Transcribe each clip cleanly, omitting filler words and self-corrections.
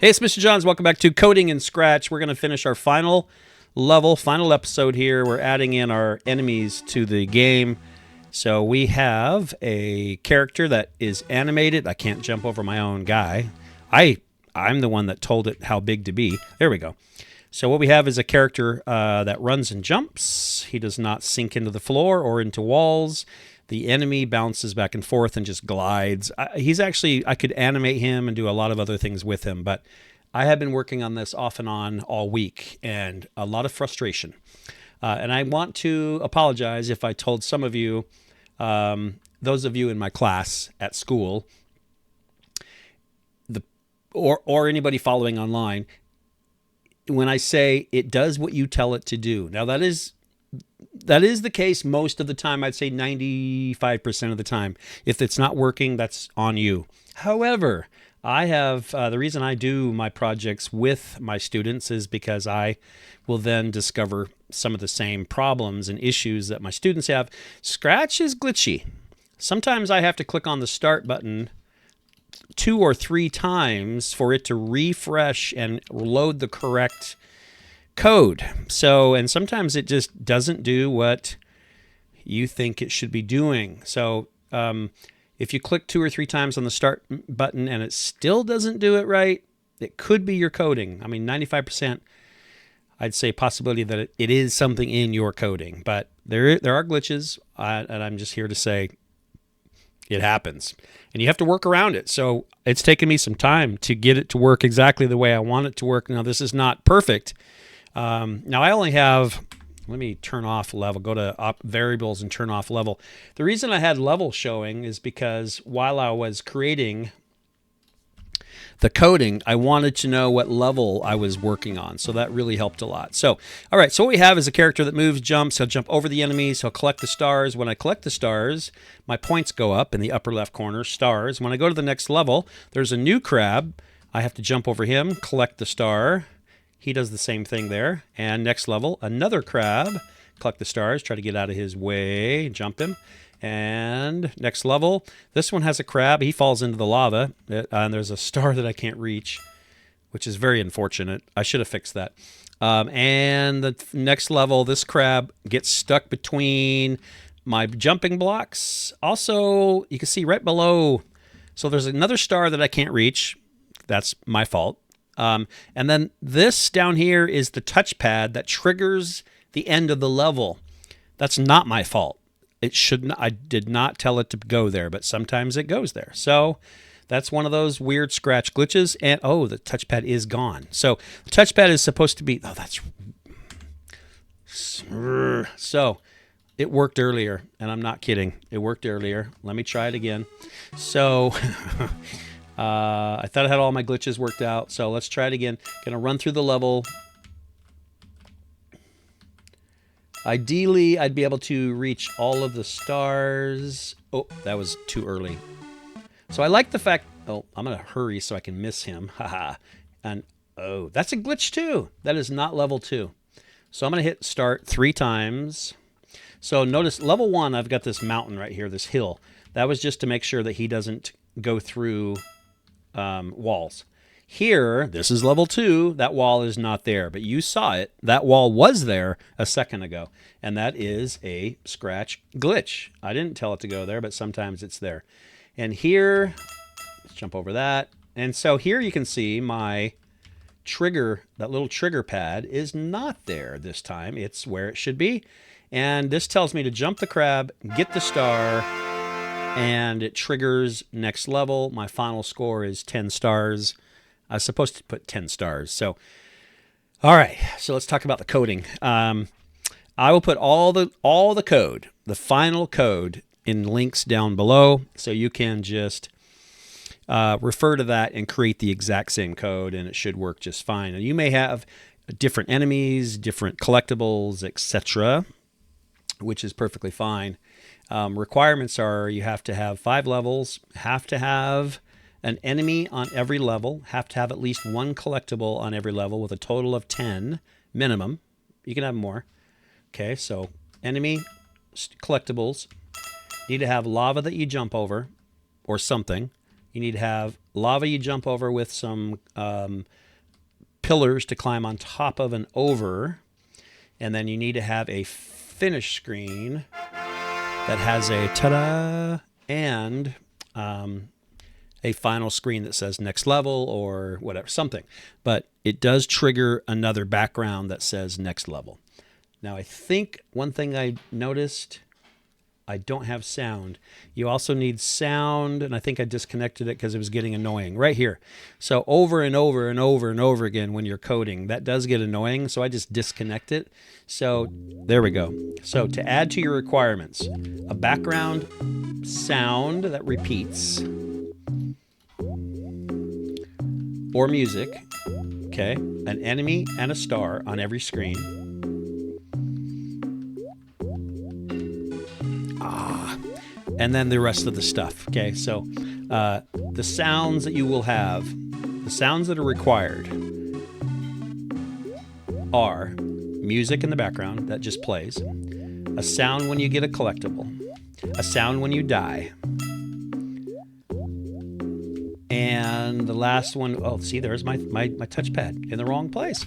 Hey, it's Mr. Johns. Welcome back to Coding in Scratch. We're going to finish our final level, final episode here. We're adding in our enemies to the game. So we have a character that is animated. I can't jump over my own guy. I'm the one that told it how big to be. There we go. So what we have is a character that runs and jumps. He does not sink into the floor or into walls. The enemy bounces back and forth and just glides. He's actually, I could animate him and do a lot of other things with him, but I have been working on this off and on all week and a lot of frustration. And I want to apologize if I told some of you, those of you in my class at school, or anybody following online, when I say it does what you tell it to do. Now that is the case most of the time. I'd say 95% of the time. If it's not working, that's on you. However, I have the reason I do my projects with my students is because I will then discover some of the same problems and issues that my students have. Scratch is glitchy. Sometimes I have to click on the start button 2 or 3 times for it to refresh and load the correct code. So, and sometimes it just doesn't do what you think it should be doing. So, if you click 2 or 3 times on the start button and it still doesn't do it right, it could be your coding. I mean, 95%, I'd say possibility that it is something in your coding, but there are glitches, and I'm just here to say it happens, and you have to work around it. So it's taken me some time to get it to work exactly the way I want it to work. Now, this is not perfect. Now I only have, let me turn off level, go to variables and turn off level. The reason I had level showing is because while I was creating the coding, I wanted to know what level I was working on. So that really helped a lot. So, all right. So what we have is a character that moves, jumps. He'll jump over the enemies. He'll collect the stars. When I collect the stars, my points go up in the upper left corner, stars. When I go to the next level, there's a new crab. I have to jump over him, collect the star. He does the same thing there. And next level, another crab, collect the stars, try to get out of his way, jump him. And next level, this one has a crab. He falls into the lava, and there's a star that I can't reach, which is very unfortunate. I should have fixed that. And the next level, this crab gets stuck between my jumping blocks. Also, you can see right below, so there's another star that I can't reach. That's my fault. And then this down here is the touchpad that triggers the end of the level. That's not my fault. It should not, I did not tell it to go there, but sometimes it goes there. So that's one of those weird Scratch glitches. And oh, the touchpad is gone. So the touchpad is supposed to be, oh, that's, so it worked earlier, and I'm not kidding. It worked earlier. Let me try it again. So I thought I had all my glitches worked out. So let's try it again. Gonna run through the level. Ideally, I'd be able to reach all of the stars. Oh, that was too early. So I like the fact, oh, I'm going to hurry so I can miss him. Haha. And oh, that's a glitch too. That is not level 2. So I'm going to hit start 3 times. So notice level 1, I've got this mountain right here, this hill. That was just to make sure that he doesn't go through walls. Here, this is level 2. That wall is not there, but you saw it. That wall was there a second ago, and that is a Scratch glitch. I didn't tell it to go there, but sometimes it's there. And here, let's jump over that. And so here you can see my trigger, that little trigger pad is not there this time. It's where it should be. And this tells me to jump the crab, get the star, and it triggers next level. My final score is 10 stars. I was supposed to put 10 stars. So, all right. So let's talk about the coding. I will put all the code, the final code, in links down below, so you can just refer to that and create the exact same code, and it should work just fine. And you may have different enemies, different collectibles, etc., which is perfectly fine. Requirements are you have to have 5 levels, have to have an enemy on every level, have to have at least 1 collectible on every level with a total of 10 minimum. You can have more. Okay, so enemy, collectibles, need to have lava that you jump over or something. You need to have lava you jump over with some pillars to climb on top of and over. And then you need to have a finish screen that has a ta-da and a final screen that says next level or whatever, something. But it does trigger another background that says next level. Now, I think one thing I noticed, I don't have sound. You also need sound, and I think I disconnected it because it was getting annoying right here. So over and over and over and over again when you're coding, that does get annoying, so I just disconnect it. So there we go. So to add to your requirements, a background sound that repeats or music, okay, an enemy and a star on every screen. And then the rest of the stuff. Okay, so the sounds that you will have, the sounds that are required are music in the background that just plays, a sound when you get a collectible, a sound when you die, and the last one, oh, see, there's my touchpad in the wrong place,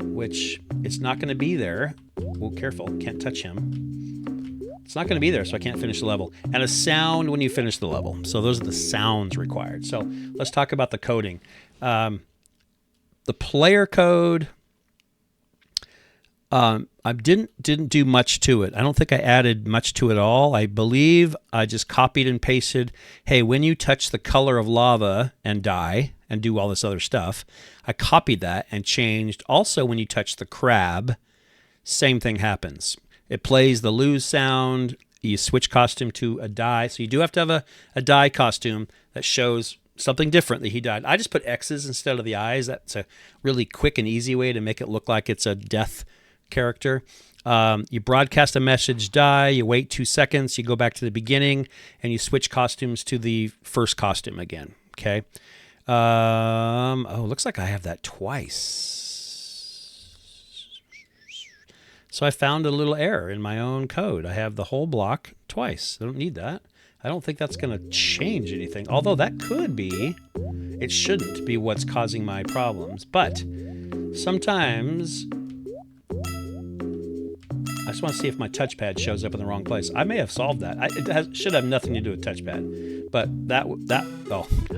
which it's not going to be there. Well, careful, can't touch him. It's not going to be there, so I can't finish the level. And a sound when you finish the level. So those are the sounds required. So let's talk about the coding. The player code, I didn't do much to it. I don't think I added much to it at all. I believe I just copied and pasted, hey, when you touch the color of lava and die and do all this other stuff, I copied that and changed. Also, when you touch the crab, same thing happens. It plays the lose sound. You switch costume to a die. So you do have to have a die costume that shows something different that he died. I just put X's instead of the eyes. That's a really quick and easy way to make it look like it's a death character. You broadcast a message, die. You wait 2 seconds. You go back to the beginning, and you switch costumes to the first costume again. Okay. Oh, looks like I have that twice. So I found a little error in my own code. I have the whole block twice. I don't need that. I don't think that's going to change anything. Although that could be. It shouldn't be what's causing my problems. But sometimes I just want to see if my touchpad shows up in the wrong place. I may have solved that. It should have nothing to do with touchpad. But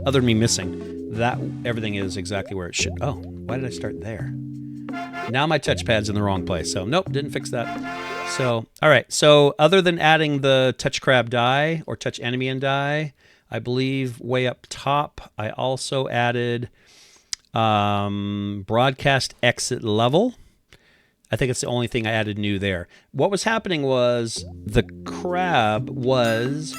other than me missing, that everything is exactly where it should. Oh, why did I start there? Now my touchpad's in the wrong place. So nope, didn't fix that. So, all right. So other than adding the touch crab die or touch enemy and die, I believe way up top, I also added broadcast exit level. I think it's the only thing I added new there. What was happening was the crab was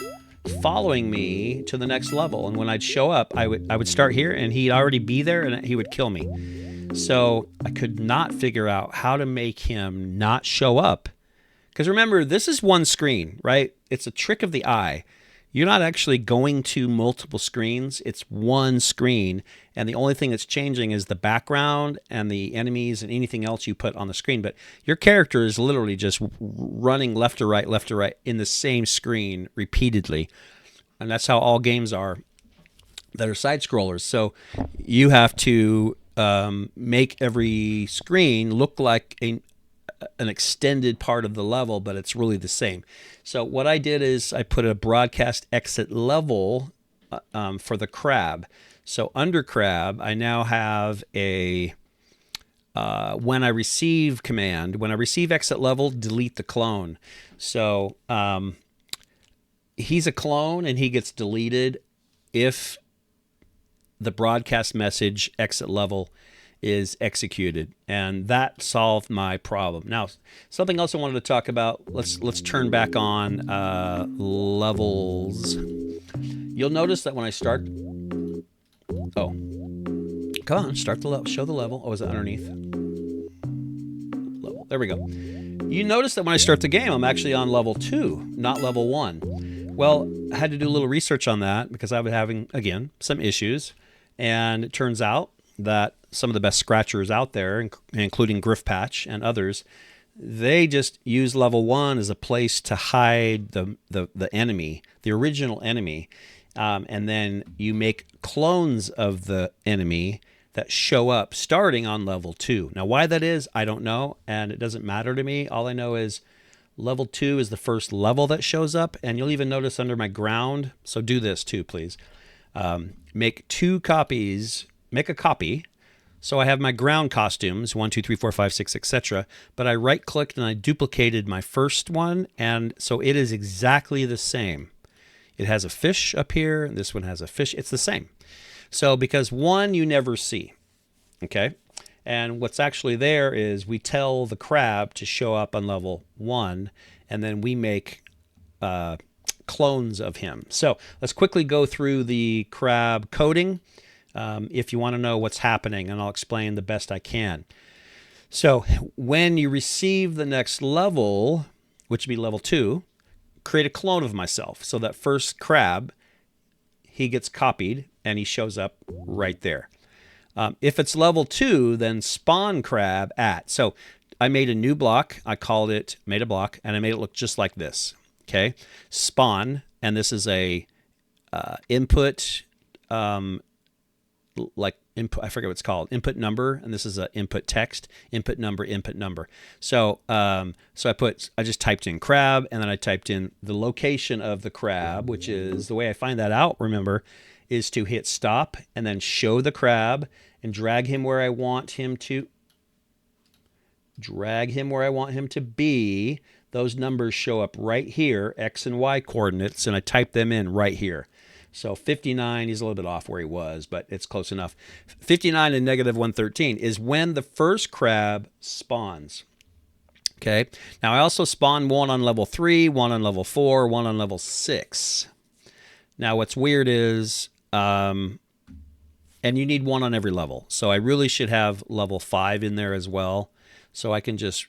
following me to the next level. And when I'd show up, I would start here and he'd already be there and he would kill me. So I could not figure out how to make him not show up. Because remember, this is one screen, right? It's a trick of the eye. You're not actually going to multiple screens. It's one screen. And the only thing that's changing is the background and the enemies and anything else you put on the screen. But your character is literally just running left to right in the same screen repeatedly. And that's how all games are that are side scrollers. So you have to make every screen look like an extended part of the level, but it's really the same. So what I did is I put a broadcast exit level for the crab. So under crab, I now have a when I receive command, when I receive exit level, delete the clone. So he's a clone and he gets deleted if the broadcast message exit level is executed, and that solved my problem. Now, something else I wanted to talk about. Let's turn back on levels. You'll notice that when I start, oh, come on, start the level, show the level. Oh, is it underneath? Level. There we go. You notice that when I start the game, I'm actually on level 2, not level 1. Well, I had to do a little research on that because I was having, again, some issues. And it turns out that some of the best scratchers out there, including Griffpatch and others, they just use level 1 as a place to hide the enemy, the original enemy. And then you make clones of the enemy that show up starting on level 2. Now, why that is, I don't know, and it doesn't matter to me. All I know is level 2 is the first level that shows up, and you'll even notice under my ground. So do this too, please. Make 2 copies. Make a copy. So I have my ground costumes, 1, 2, 3, 4, 5, 6, etc. But I right-clicked and I duplicated my first one, and so it is exactly the same. It has a fish up here, and this one has a fish. It's the same. So because one you never see, okay? And what's actually there is we tell the crab to show up on level 1, and then we make clones of him. So let's quickly go through the crab coding if you want to know what's happening, and I'll explain the best I can. So when you receive the next level, which would be level 2, create a clone of myself. So that first crab, he gets copied and he shows up right there. If it's level 2, then spawn crab at. So I made a new block. I called it, made a block, and I made it look just like this. Okay. Spawn, and this is a input, like input, I forget what it's called, input number, and this is a input text, input number, input number. So I just typed in crab, and then I typed in the location of the crab, which is the way I find that out, remember, is to hit stop and then show the crab and drag him where I want him to be. Those numbers show up right here, X and Y coordinates, and I type them in right here. So 59, he's a little bit off where he was, but it's close enough. 59 and negative 113 is when the first crab spawns. Okay. Now I also spawn one on level 3, one on level 4, one on level 6. Now what's weird is, and you need one on every level. So I really should have level 5 in there as well. So I can just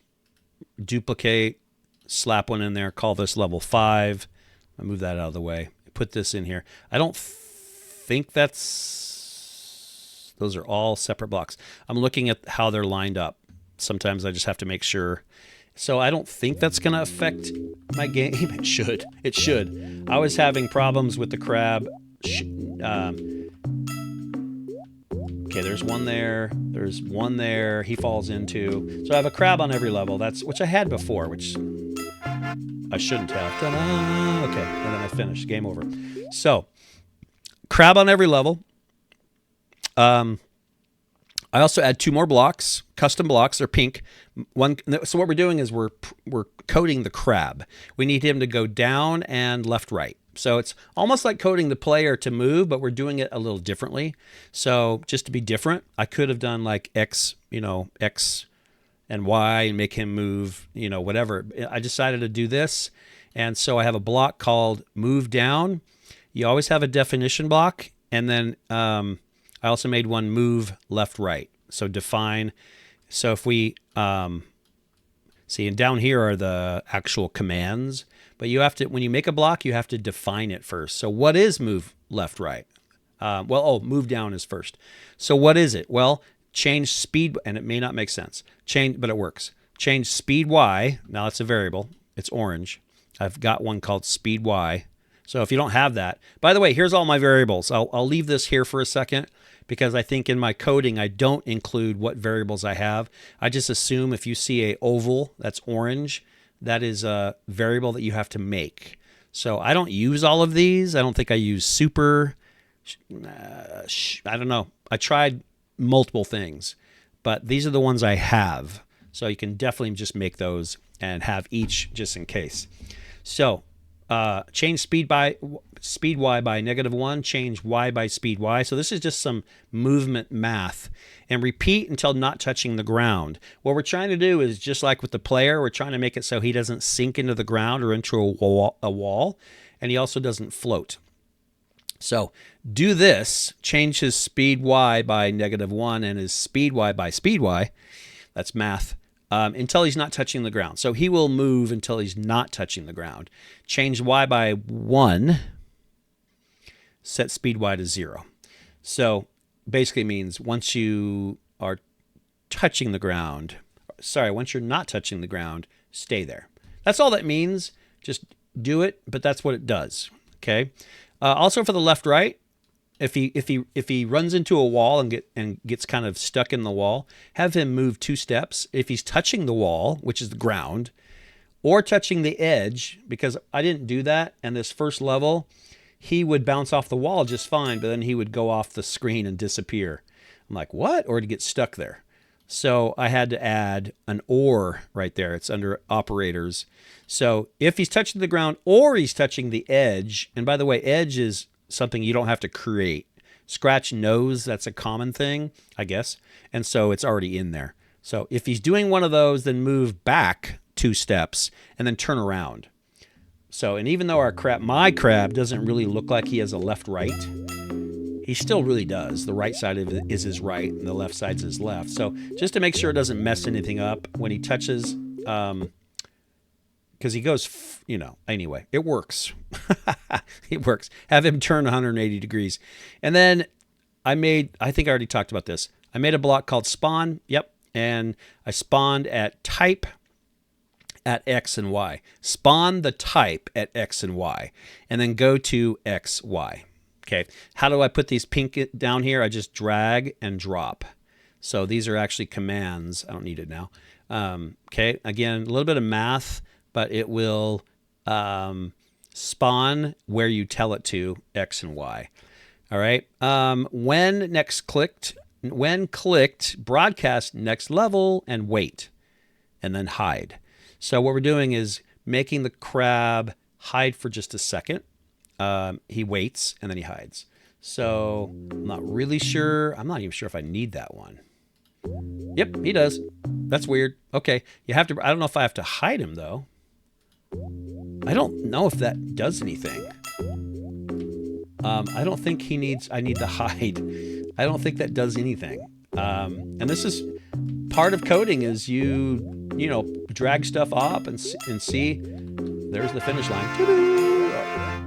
duplicate, slap one in there, call this level 5. I'll move that out of the way. Put this in here. I don't think those are all separate blocks. I'm looking at how they're lined up. Sometimes I just have to make sure. So I don't think that's going to affect my game. It should. It should. I was having problems with the crab. Okay, there's one there. There's one there. He falls into. So I have a crab on every level. Which I had before, which I shouldn't have. Ta-da! Okay, and then I finished. Game over. So, crab on every level. I also add 2 more blocks, custom blocks. They're pink. So what we're doing is we're coding the crab. We need him to go down and left, right. So it's almost like coding the player to move, but we're doing it a little differently. So just to be different, I could have done like X, X and Y and make him move, whatever. I decided to do this. And so I have a block called move down. You always have a definition block. And then I also made one move left, right. So define. So if we see, and down here are the actual commands. But you have to, when you make a block, you have to define it first. So what is move left, right? Move down is first. So what is it? Well, change speed, and it may not make sense. But it works. Change speed Y. Now it's a variable. It's orange. I've got one called speed Y. So if you don't have that, by the way, here's all my variables. I'll leave this here for a second because I think in my coding, I don't include what variables I have. I just assume if you see a oval that's orange, that is a variable that you have to make. So I don't use all of these. I don't think I use super. I don't know. I tried multiple things, but these are the ones I have. So you can definitely just make those and have each just in case. So change speed Y by -1, change Y by speed Y. So this is just some movement math. And repeat until not touching the ground. What we're trying to do is just like with the player, we're trying to make it so he doesn't sink into the ground or into a wall, and he also doesn't float. So do this, change his speed Y by -1 and his speed Y by speed Y. That's math. Until he's not touching the ground. So he will move until he's not touching the ground. Change Y by 1. Set speed Y to 0. So basically means once you are touching the ground, once you're not touching the ground, stay there. That's all that means. Just do it, but that's what it does. Okay. Also for the left right, if he runs into a wall and gets kind of stuck in the wall, have him move 2 steps. If he's touching the wall, which is the ground, or touching the edge, because I didn't do that, and this first level, he would bounce off the wall just fine, but then he would go off the screen and disappear. I'm like, what? Or to get stuck there. So I had to add an or right there. It's under operators. So if he's touching the ground or he's touching the edge, and by the way, edge is something you don't have to create. Scratch knows that's a common thing, I guess. And so it's already in there. So if he's doing one of those, then move back 2 steps and then turn around. So, and even though my crab doesn't really look like he has a left right, he still really does. The right side of it is his right and the left side's his left. So just to make sure it doesn't mess anything up when he touches, because he goes, anyway, it works. It works. Have him turn 180 degrees. And then I think I already talked about this. I made a block called spawn. Yep. And I spawned at type at X and Y. Spawn the type at X and Y, and then go to X, Y. Okay. How do I put these pink down here? I just drag and drop. So these are actually commands. I don't need it now. Okay. Again, a little bit of math, but it will spawn where you tell it to, X and Y. All right. When clicked, broadcast next level and wait, and then hide. So what we're doing is making the crab hide for just a second. He waits and then he hides. So I'm not really sure. I'm not even sure if I need that one. Yep, he does. That's weird. Okay, I don't know if I have to hide him though. I don't know if that does anything. I don't think I need the hide. I don't think that does anything. And this is part of coding is you drag stuff up and see, there's the finish line.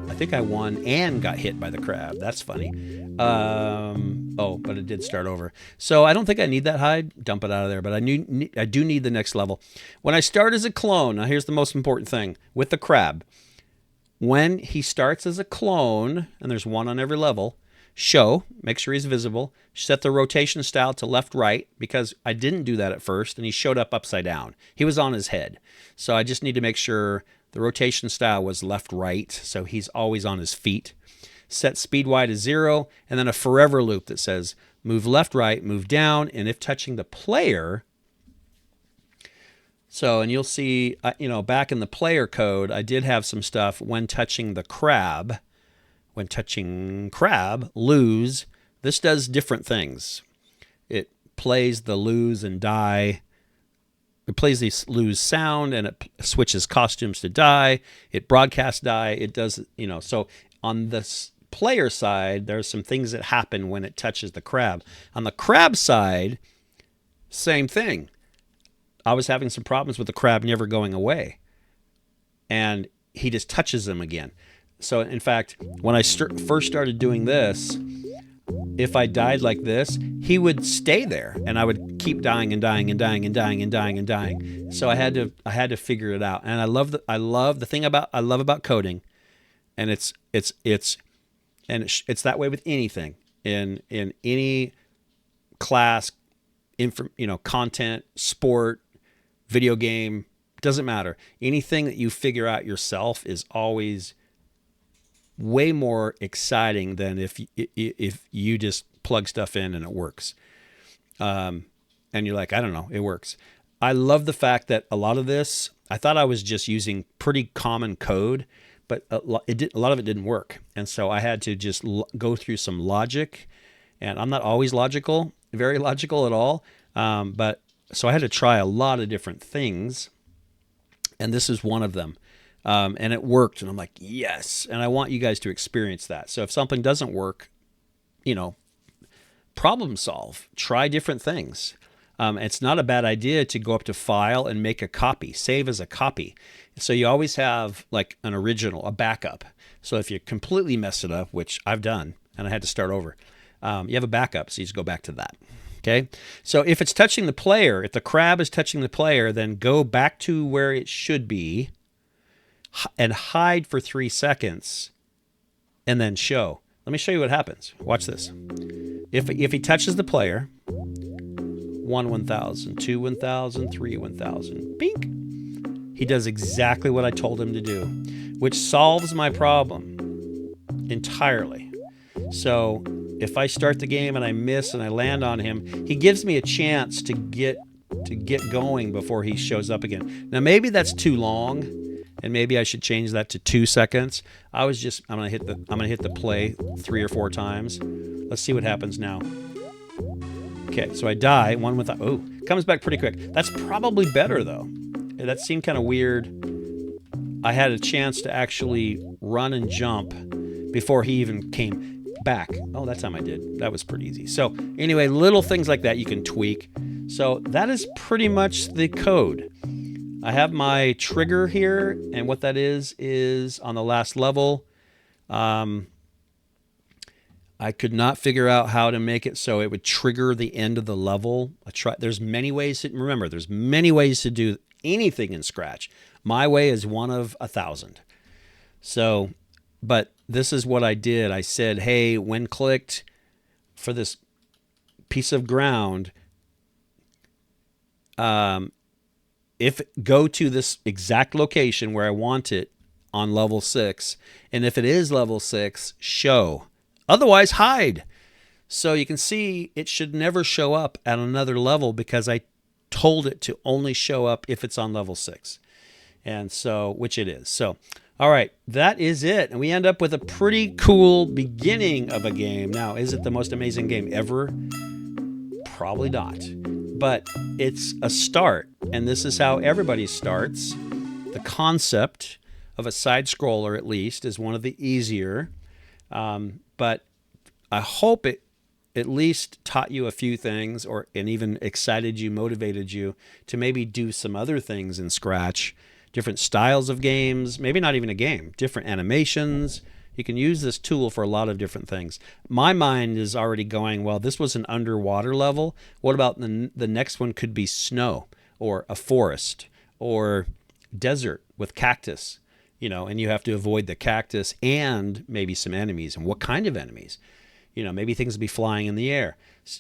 I think I won and got hit by the crab. That's funny. But it did start over. So I don't think I need that hide. Dump it out of there. But I do need the next level. When I start as a clone, now here's the most important thing with the crab. When he starts as a clone, and there's one on every level, show, make sure he's visible, set the rotation style to left, right, because I didn't do that at first, and he showed up upside down. He was on his head. So I just need to make sure the rotation style was left, right, so he's always on his feet. Set speed Y to 0, and then a forever loop that says move left, right, move down, and if touching the player. So, and you'll see, back in the player code, I did have some stuff when touching the crab. When touching crab, lose, this does different things. It plays the lose and die. It plays the lose sound, and it switches costumes to die. It broadcasts die. It does, so on this player side, there's some things that happen when it touches the crab. On the crab side, same thing. I was having some problems with the crab never going away. And he just touches them again. So, in fact, when I first started doing this, if I died like this, he would stay there, and I would keep dying and dying and dying and dying and dying and dying. So I had to figure it out. And I love the thing I love about coding, and it's that way with anything in any class, content, sport, video game, doesn't matter. Anything that you figure out yourself is always way more exciting than if you just plug stuff in and it works. And you're like, I don't know, it works. I love the fact that a lot of this, I thought I was just using pretty common code, but a lot of it didn't work. And so I had to just go through some logic, and I'm not always very logical at all. But so I had to try a lot of different things, and this is one of them. And it worked, and I'm like, yes. And I want you guys to experience that. So if something doesn't work, problem solve, try different things. It's not a bad idea to go up to File and make a copy, save as a copy. So you always have like an original, a backup. So if you completely mess it up, which I've done, and I had to start over, you have a backup, so you just go back to that. Okay. So if it's touching the player, if the crab is touching the player, then go back to where it should be and hide for 3 seconds, and then show. Let me show you what happens. Watch this. If he touches the player, 1 1000, 2 1000, 3 1000, bink. He does exactly what I told him to do, which solves my problem entirely. So if I start the game and I miss and I land on him, he gives me a chance to get going before he shows up again. Now maybe that's too long, and maybe I should change that to 2 seconds. I'm gonna hit the play 3 or 4 times. Let's see what happens now. Okay, so I die. Comes back pretty quick. That's probably better though. That seemed kind of weird. I had a chance to actually run and jump before he even came back. Oh, that time I did. That was pretty easy. So anyway, little things like that you can tweak. So that is pretty much the code. I have my trigger here, and what that is on the last level. I could not figure out how to make it so it would trigger the end of the level. There's many ways there's many ways to do anything in Scratch. My way is one of 1,000. So, but this is what I did. I said, hey, when clicked for this piece of ground, if go to this exact location where I want it on level 6, and if it is level 6, show. Otherwise, hide. So you can see it should never show up at another level because I told it to only show up if it's on level 6. And so, which it is. So, all right, that is it. And we end up with a pretty cool beginning of a game. Now, is it the most amazing game ever? Probably not. But it's a start. And this is how everybody starts. The concept of a side scroller, at least, is one of the easier. But I hope it at least taught you a few things, and even excited you, motivated you to maybe do some other things in Scratch, different styles of games, maybe not even a game, different animations. You can use this tool for a lot of different things. My mind is already going, well, this was an underwater level. What about the next one could be snow or a forest or desert with cactus, and you have to avoid the cactus and maybe some enemies. And what kind of enemies? Maybe things will be flying in the air.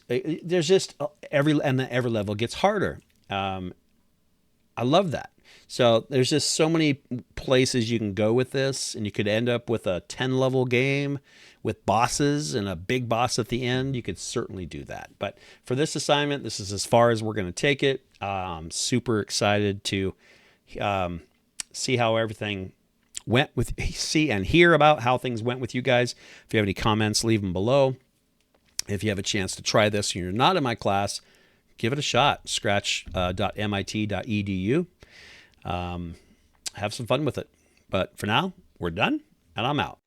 There's just every level gets harder. I love that. So there's just so many places you can go with this, and you could end up with a 10-level game with bosses and a big boss at the end. You could certainly do that. But for this assignment, this is as far as we're going to take it. I'm super excited to see how everything went and hear about how things went with you guys. If you have any comments, leave them below. If you have a chance to try this and you're not in my class, give it a shot. Scratch.mit.edu. Have some fun with it. But for now, we're done, and I'm out.